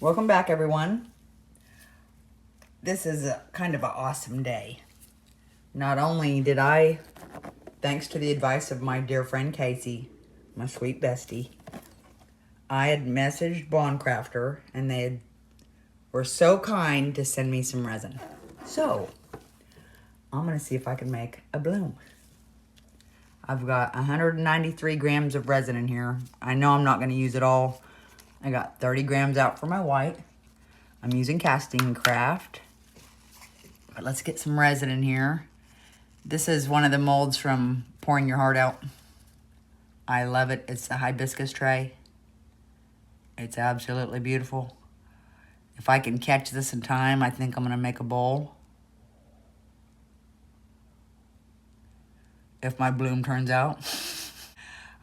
Welcome back, everyone. This is kind of an awesome day. Not only did I, thanks to the advice of my dear friend Casey, my sweet bestie, I had messaged Bondcrafter and they were so kind to send me some resin. So, I'm going to see if I can make a bloom. I've got 193 grams of resin in here. I know I'm not going to use it all. I got 30 grams out for my white. I'm using Casting Craft. But let's get some resin in here. This is one of the molds from Pouring Your Heart Out. I love it. It's a hibiscus tray. It's absolutely beautiful. If I can catch this in time, I think I'm going to make a bowl. If my bloom turns out.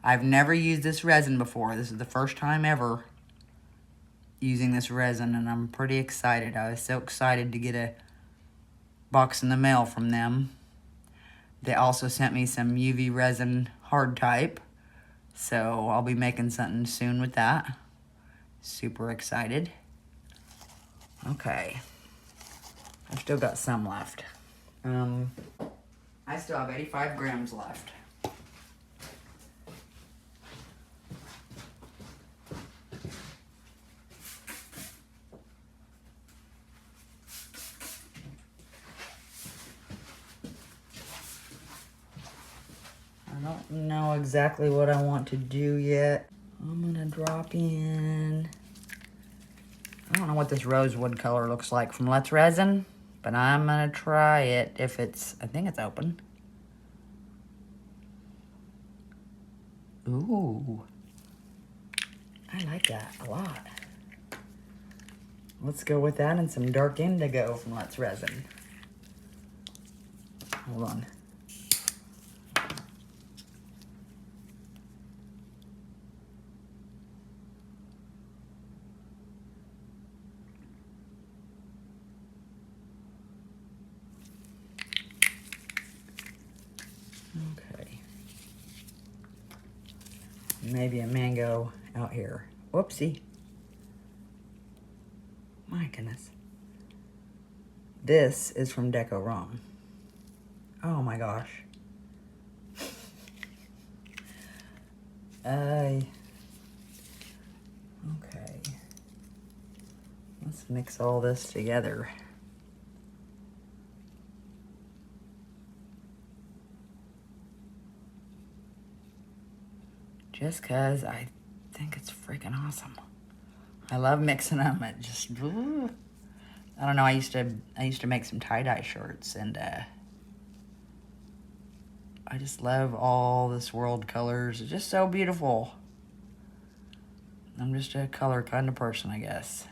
I've never used this resin before. This is the first time ever using this resin, and I'm pretty excited. I was so excited to get a box in the mail from them. They also sent me some UV resin hard type, so I'll be making something soon with that. Super excited. Okay, I've still got some left. I still have 85 grams left. I don't know exactly what I want to do yet. I'm gonna drop in, I don't know what this rosewood color looks like from Let's Resin, but I'm gonna try it if it's, I think it's open. Ooh, I like that a lot. Let's go with that and some dark indigo from Let's Resin. Hold on. Okay. Maybe a mango out here. Whoopsie. My goodness. This is from Deco Rom. Oh my gosh. Okay. Let's mix all this together. Just cause I think it's freaking awesome. I love mixing them. It just, I don't know. I used to make some tie-dye shirts, and I just love all this world colors. It's just so beautiful. I'm just a color kind of person, I guess.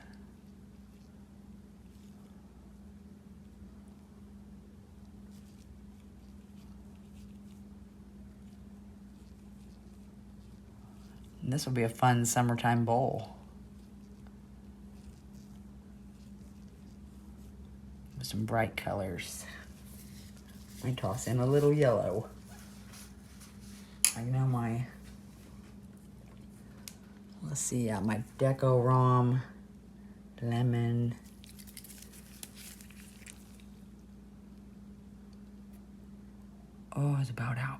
And this will be a fun summertime bowl. With some bright colors. I toss in a little yellow. I know my, let's see, my Deco Rom lemon. Oh, it's about out.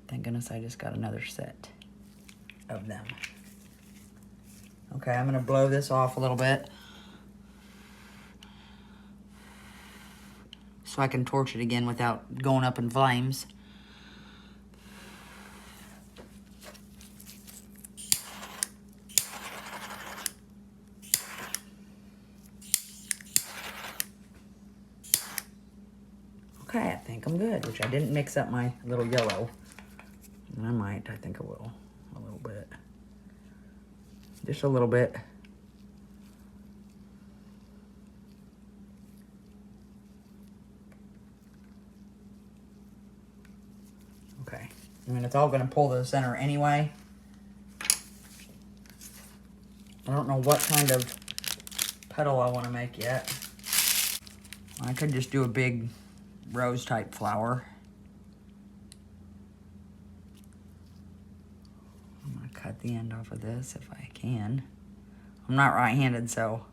Thank goodness I just got another set of them. Okay, I'm gonna blow this off a little bit so I can torch it again without going up in flames. Okay, I think I'm good, which I didn't mix up my little yellow. I might, I think I will, a little bit. Just a little bit. Okay, I mean, it's all gonna pull to the center anyway. I don't know what kind of petal I wanna make yet. I could just do a big rose type flower. I'm gonna cut the end off of this if I can. I'm not right-handed, so.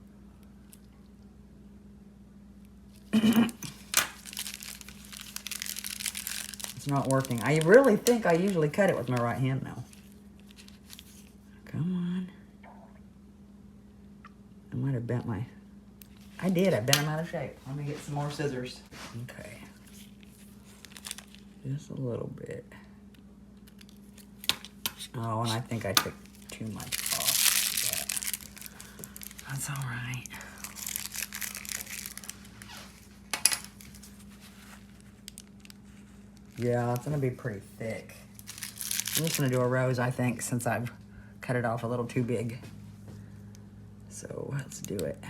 It's not working. I really think I usually cut it with my right hand now. Come on. I might have bent my... I did. I bent them out of shape. Let me get some more scissors. Okay. Just a little bit. Oh, and I think I took too much off. Yeah. That's all right. Yeah, it's gonna be pretty thick. I'm just gonna do a rose, I think, since I've cut it off a little too big. So let's do it.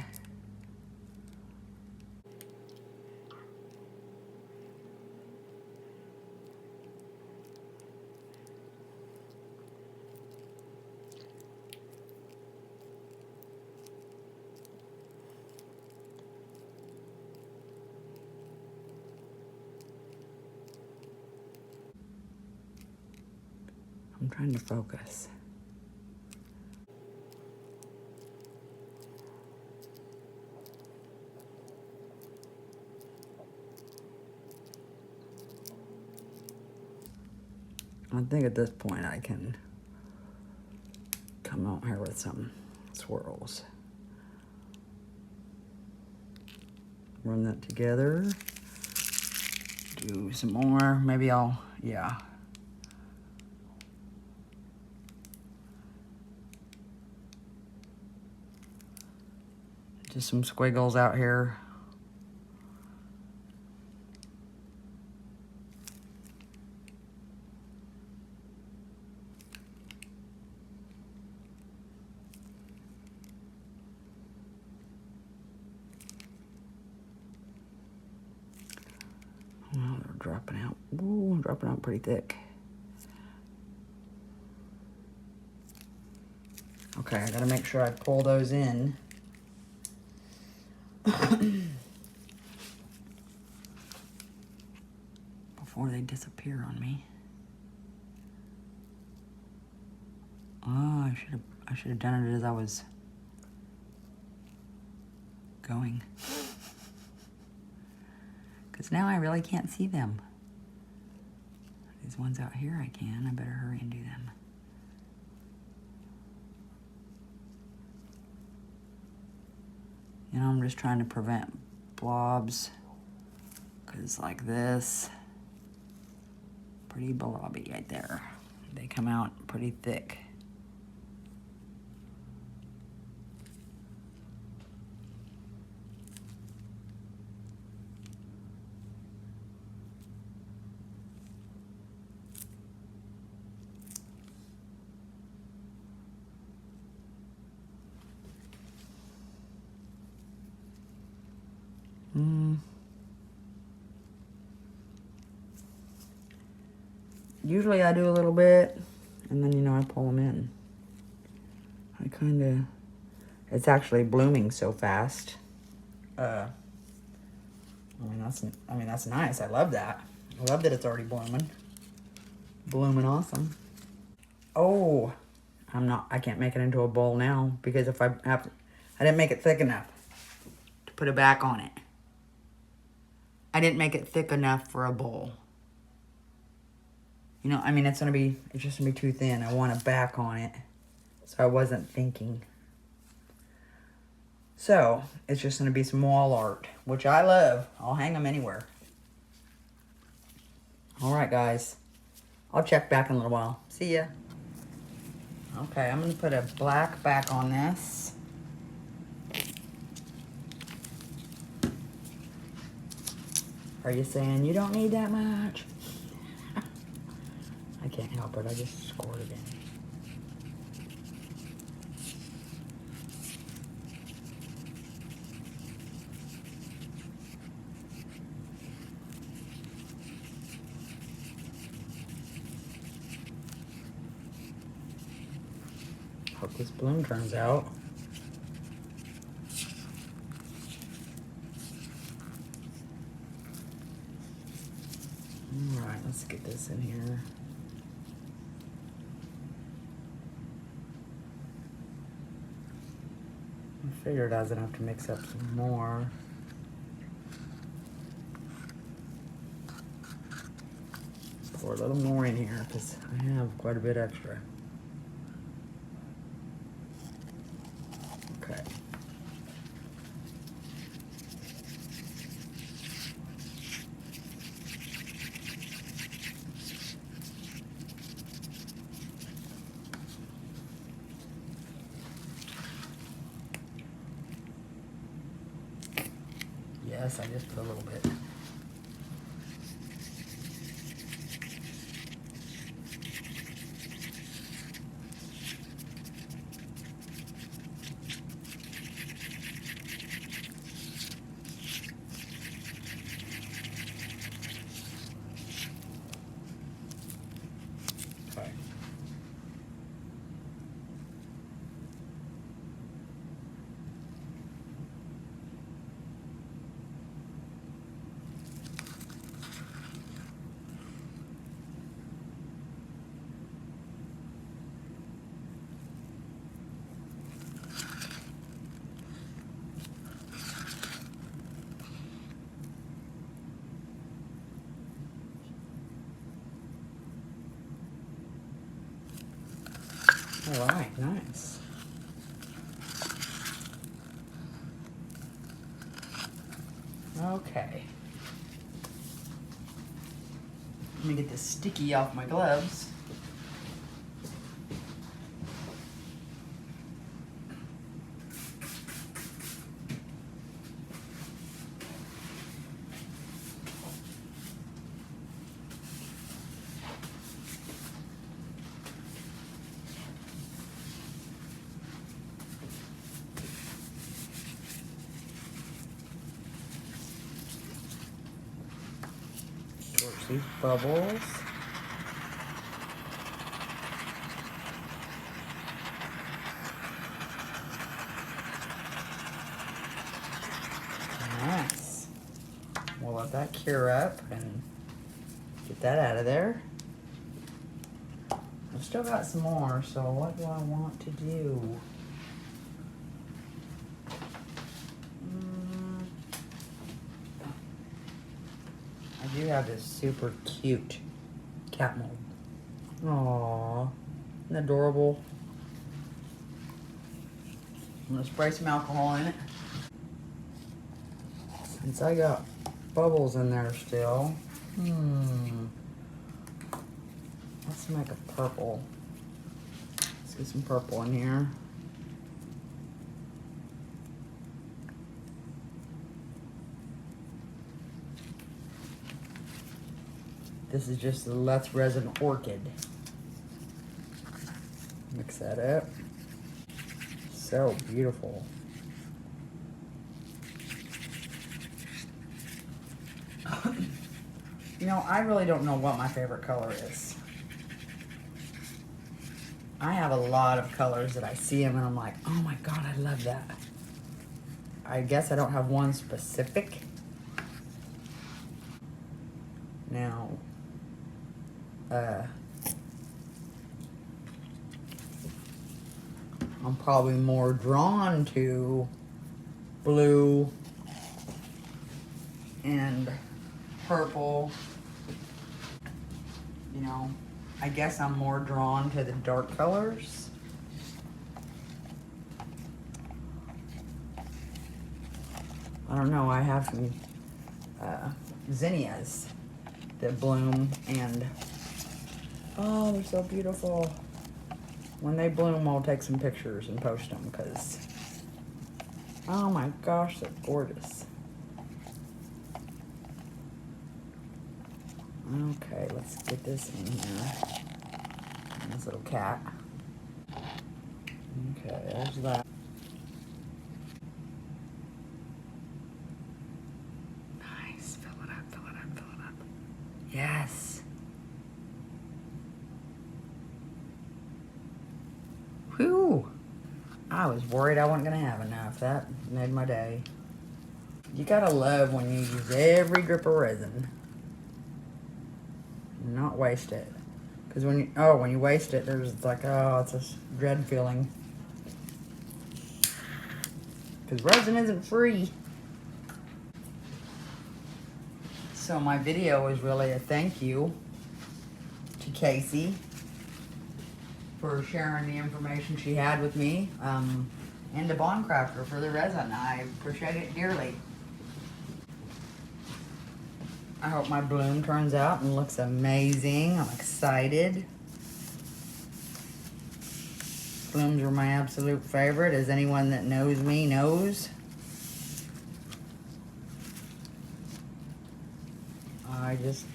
I'm trying to focus. I think at this point I can come out here with some swirls. Run that together. Do some more. Maybe I'll, yeah. Just some squiggles out here. Well, they're dropping out. Ooh, dropping out pretty thick. Okay, I gotta make sure I pull those in. Before they disappear on me. Oh, I should have done it as I was going. Because now I really can't see them. These ones out here I can. I better hurry and do them. You know, I'm just trying to prevent blobs. Because like this, pretty blobby right there. They come out pretty thick. Usually I do a little bit, and then, you know, I pull them in. I kind of, it's actually blooming so fast. I mean, that's nice. I love that. I love that it's already blooming. Blooming awesome. Oh, I can't make it into a bowl now, because if I didn't make it thick enough to put a back on it. I didn't make it thick enough for a bowl. You know, I mean, it's just gonna be too thin. I want a back on it. So I wasn't thinking. So, it's just gonna be some wall art, which I love. I'll hang them anywhere. All right, guys. I'll check back in a little while. See ya. Okay, I'm gonna put a black back on this. Are you saying you don't need that much? I can't help it. I just scored it in. Hope this bloom turns out. All right, let's get this in here. figured I was gonna have to mix up some more. Pour a little more in here because I have quite a bit extra. Okay. Yes, I just put a little bit. Okay. All right, nice. Okay. Let me get this sticky off my gloves. Torch these bubbles. Nice. We'll let that cure up and get that out of there. I've still got some more, so what do I want to do? I do have this super cute cat mold. Aww, isn't that adorable? I'm gonna spray some alcohol in it. Since I got bubbles in there still, let's make a purple. Let's get some purple in here. This is just the Let's Resin Orchid. Mix that up. So beautiful. You know, I really don't know what my favorite color is. I have a lot of colors that I see them and I'm like, oh my God, I love that. I guess I don't have one specific. Now, I'm probably more drawn to blue and purple. You know, I guess I'm more drawn to the dark colors. I don't know, I have some zinnias that bloom and oh, they're so beautiful. When they bloom, I'll take some pictures and post them because, oh my gosh, they're gorgeous. Okay, let's get this in here. And this little cat. Okay, there's that. Nice, fill it up, fill it up, fill it up. Yes. Whew. I was worried I wasn't gonna have enough. That made my day. You gotta love when you use every grip of resin. Not waste it. Because when you waste it, there's like, oh, it's a dread feeling. because resin isn't free. So my video was really a thank you to Casey for sharing the information she had with me, and to Bondcrafter for the resin. I appreciate it dearly. I hope my bloom turns out and looks amazing. I'm excited. Blooms are my absolute favorite, as anyone that knows me knows.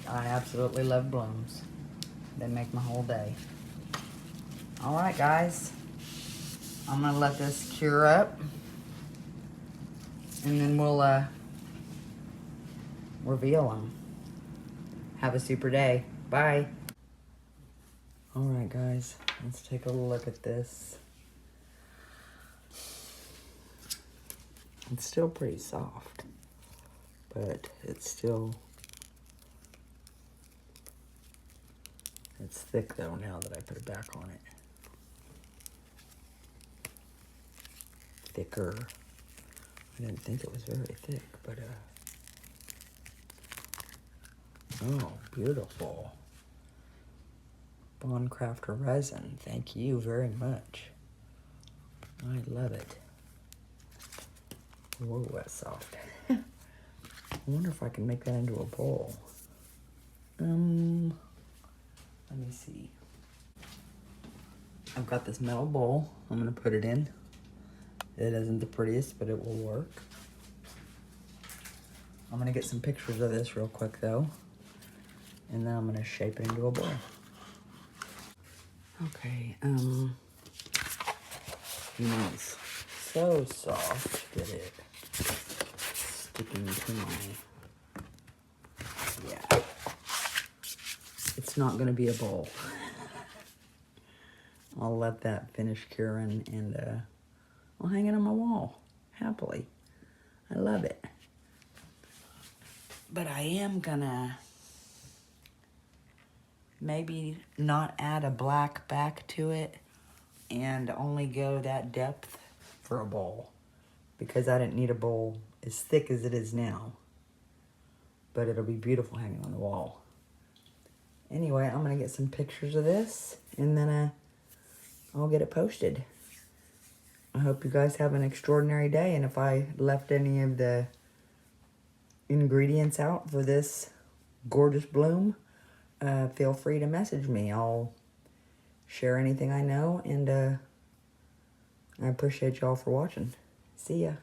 I absolutely love blooms. They make my whole day. All right, guys. I'm gonna let this cure up, and then we'll reveal them. Have a super day. Bye. All right, guys. Let's take a look at this. It's still pretty soft, but it's thick though now that I put it back on it. Thicker. I didn't think it was very thick, but oh, beautiful. Bondcrafter resin, thank you very much. I love it. Whoa, that's soft. I wonder if I can make that into a bowl. Let me see. I've got this metal bowl I'm gonna put it in. It isn't the prettiest, but it will work. I'm gonna get some pictures of this real quick though, and then I'm gonna shape it into a bowl. Okay, it's so soft that it's sticking to my, yeah. It's not gonna be a bowl. I'll let that finish curing, and I'll hang it on my wall, happily. I love it. But I am gonna maybe not add a black back to it and only go that depth for a bowl, because I didn't need a bowl as thick as it is now. But it'll be beautiful hanging on the wall. Anyway, I'm gonna get some pictures of this, and then I'll get it posted. I hope you guys have an extraordinary day, and if I left any of the ingredients out for this gorgeous bloom, feel free to message me. I'll share anything I know, and I appreciate y'all for watching. See ya.